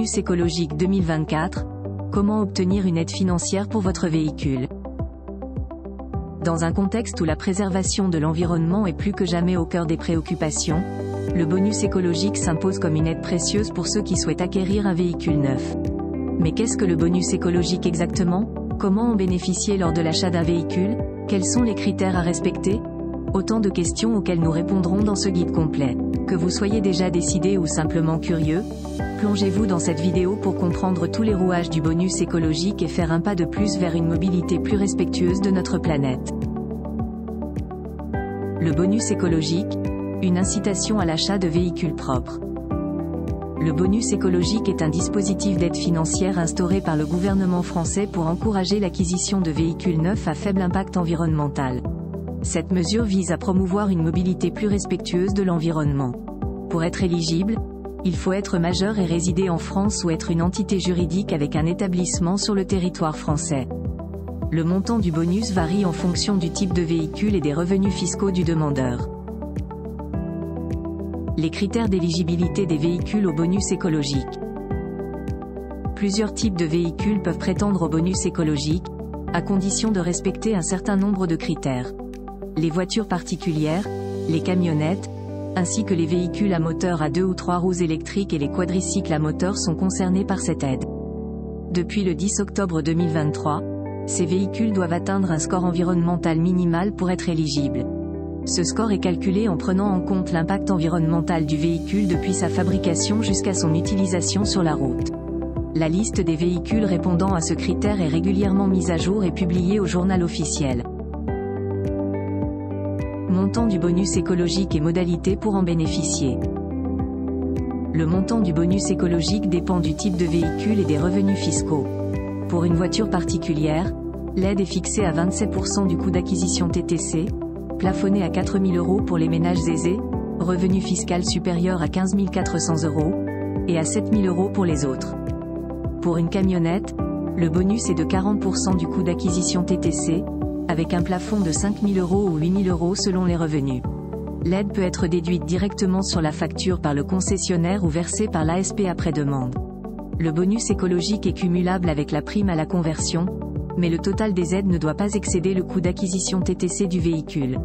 bonus écologique 2024, comment obtenir une aide financière pour votre véhicule. Dans un contexte où la préservation de l'environnement est plus que jamais au cœur des préoccupations, le bonus écologique s'impose comme une aide précieuse pour ceux qui souhaitent acquérir un véhicule neuf. Mais qu'est-ce que le bonus écologique exactement? Comment en bénéficier lors de l'achat d'un véhicule? Quels sont les critères à respecter? Autant de questions auxquelles nous répondrons dans ce guide complet. Que vous soyez déjà décidé ou simplement curieux, plongez-vous dans cette vidéo pour comprendre tous les rouages du bonus écologique et faire un pas de plus vers une mobilité plus respectueuse de notre planète. Le bonus écologique, une incitation à l'achat de véhicules propres. Le bonus écologique est un dispositif d'aide financière instauré par le gouvernement français pour encourager l'acquisition de véhicules neufs à faible impact environnemental. Cette mesure vise à promouvoir une mobilité plus respectueuse de l'environnement. Pour être éligible, il faut être majeur et résider en France ou être une entité juridique avec un établissement sur le territoire français. Le montant du bonus varie en fonction du type de véhicule et des revenus fiscaux du demandeur. Les critères d'éligibilité des véhicules au bonus écologique. Plusieurs types de véhicules peuvent prétendre au bonus écologique, à condition de respecter un certain nombre de critères. Les voitures particulières, les camionnettes, ainsi que les véhicules à moteur à 2 ou 3 roues électriques et les quadricycles à moteur sont concernés par cette aide. Depuis le 10 octobre 2023, ces véhicules doivent atteindre un score environnemental minimal pour être éligibles. Ce score est calculé en prenant en compte l'impact environnemental du véhicule depuis sa fabrication jusqu'à son utilisation sur la route. La liste des véhicules répondant à ce critère est régulièrement mise à jour et publiée au journal officiel. Montant du bonus écologique et modalités pour en bénéficier. Le montant du bonus écologique dépend du type de véhicule et des revenus fiscaux. Pour une voiture particulière, l'aide est fixée à 27% du coût d'acquisition TTC, plafonnée à 4 000 € pour les ménages aisés, revenu fiscal supérieur à 15 400 €, et à 7 000 € pour les autres. Pour une camionnette, le bonus est de 40% du coût d'acquisition TTC, avec un plafond de 5 000 € ou 8 000 € selon les revenus. L'aide peut être déduite directement sur la facture par le concessionnaire ou versée par l'ASP après demande. Le bonus écologique est cumulable avec la prime à la conversion, mais le total des aides ne doit pas excéder le coût d'acquisition TTC du véhicule.